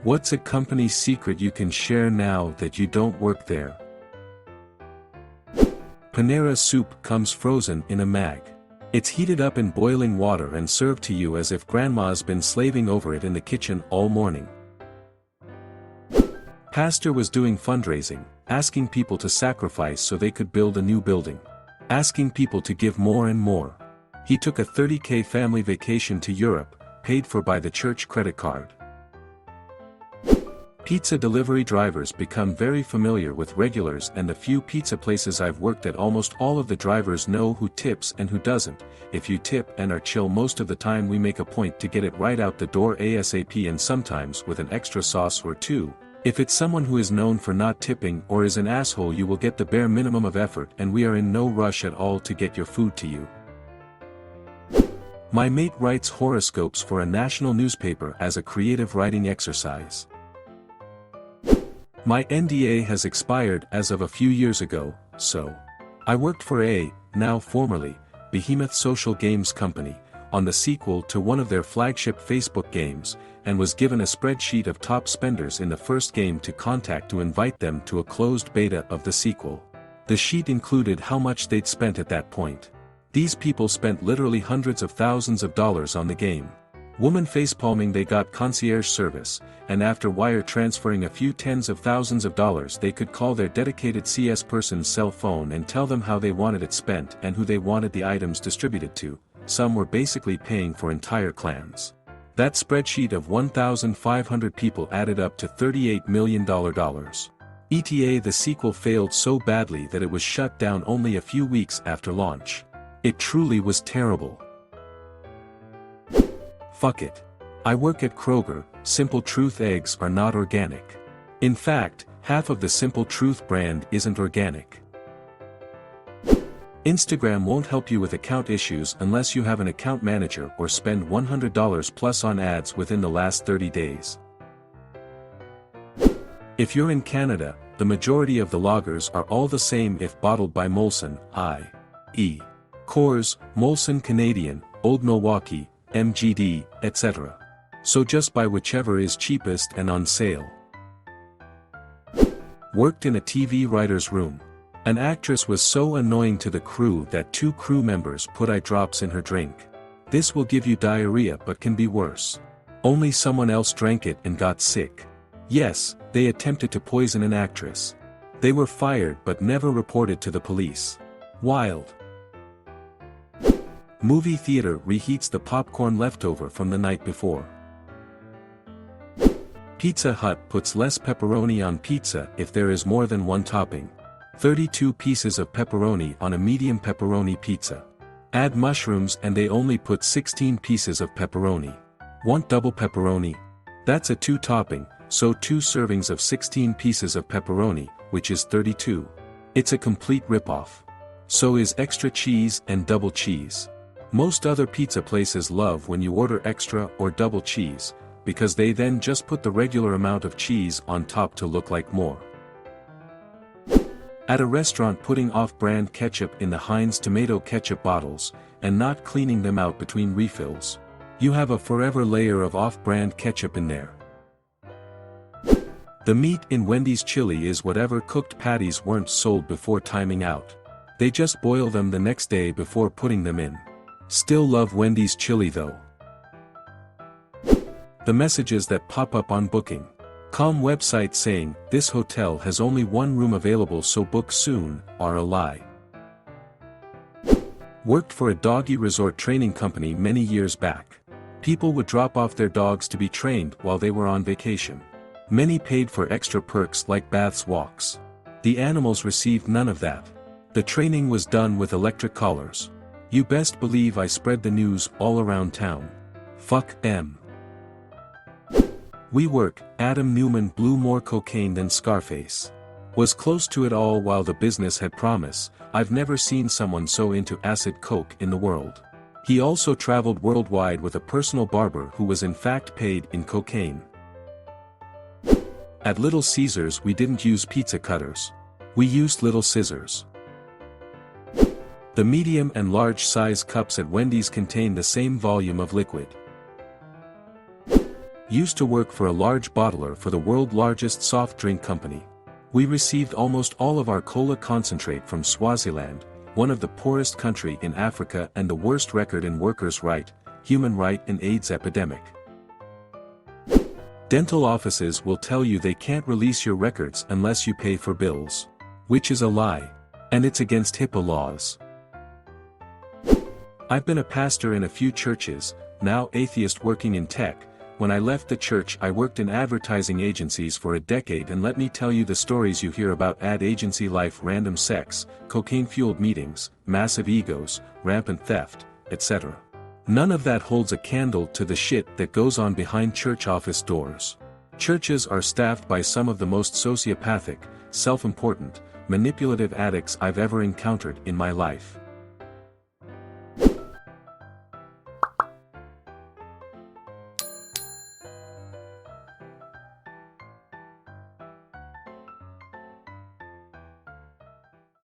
What's a company secret you can share now that you don't work there? Panera soup comes frozen in a mag. It's heated up in boiling water and served to you as if grandma's been slaving over it in the kitchen all morning. Pastor was doing fundraising, asking people to sacrifice so they could build a new building. Asking people to give more and more. He took a $30,000 family vacation to Europe, paid for by the church credit card. Pizza delivery drivers become very familiar with regulars, and the few pizza places I've worked at, almost all of the drivers know who tips and who doesn't. If you tip and are chill most of the time, we make a point to get it right out the door ASAP, and sometimes with an extra sauce or two. If it's someone who is known for not tipping or is an asshole, you will get the bare minimum of effort, and we are in no rush at all to get your food to you. My mate writes horoscopes for a national newspaper as a creative writing exercise. My NDA has expired as of a few years ago, so I worked for now formerly, Behemoth Social Games Company, on the sequel to one of their flagship Facebook games, and was given a spreadsheet of top spenders in the first game to contact to invite them to a closed beta of the sequel. The sheet included how much they'd spent at that point. These people spent literally hundreds of thousands of dollars on the game. Woman facepalming, they got concierge service, and after wire transferring a few tens of thousands of dollars, they could call their dedicated CS person's cell phone and tell them how they wanted it spent and who they wanted the items distributed to. Some were basically paying for entire clans. That spreadsheet of 1,500 people added up to $38 million. ETA, the sequel failed so badly that it was shut down only a few weeks after launch. It truly was terrible. Fuck it. I work at Kroger. Simple Truth eggs are not organic. In fact, half of the Simple Truth brand isn't organic. Instagram won't help you with account issues unless you have an account manager or spend $100 plus on ads within the last 30 days. If you're in Canada, the majority of the lagers are all the same if bottled by Molson, i.e. Coors, Molson Canadian, Old Milwaukee, MGD, etc. So just buy whichever is cheapest and on sale. Worked in a TV writer's room. An actress was so annoying to the crew that 2 crew members put eye drops in her drink. This will give you diarrhea but can be worse. Only someone else drank it and got sick. Yes, they attempted to poison an actress. They were fired but never reported to the police. Wild. Movie theater reheats the popcorn leftover from the night before. Pizza Hut puts less pepperoni on pizza if there is more than one topping. 32 pieces of pepperoni on a medium pepperoni pizza. Add mushrooms and they only put 16 pieces of pepperoni. Want double pepperoni? That's a 2 topping, so 2 servings of 16 pieces of pepperoni, which is 32. It's a complete ripoff. So is extra cheese and double cheese. Most other pizza places love when you order extra or double cheese, because they then just put the regular amount of cheese on top to look like more. At a restaurant, putting off-brand ketchup in the Heinz tomato ketchup bottles, and not cleaning them out between refills. You have a forever layer of off-brand ketchup in there. The meat in Wendy's chili is whatever cooked patties weren't sold before timing out. They just boil them the next day before putting them in. Still love Wendy's chili though. The messages that pop up on booking. Com website saying, "This hotel has only 1 room available so book soon," are a lie. Worked for a doggy resort training company many years back. People would drop off their dogs to be trained while they were on vacation. Many paid for extra perks like baths, walks. The animals received none of that. The training was done with electric collars. You best believe I spread the news all around town. Fuck them. WeWork, Adam Newman blew more cocaine than Scarface. Was close to it all while the business had promise. I've never seen someone so into acid coke in the world. He also traveled worldwide with a personal barber who was in fact paid in cocaine. At Little Caesars we didn't use pizza cutters. We used little scissors. The medium and large size cups at Wendy's contain the same volume of liquid. Used to work for a large bottler for the world's largest soft drink company. We received almost all of our cola concentrate from Swaziland, one of the poorest country in Africa and the worst record in workers' right, human right and AIDS epidemic. Dental offices will tell you they can't release your records unless you pay for bills. Which is a lie. And it's against HIPAA laws. I've been a pastor in a few churches, now atheist working in tech. When I left the church I worked in advertising agencies for a decade, and let me tell you the stories you hear about ad agency life: random sex, cocaine-fueled meetings, massive egos, rampant theft, etc. None of that holds a candle to the shit that goes on behind church office doors. Churches are staffed by some of the most sociopathic, self-important, manipulative addicts I've ever encountered in my life.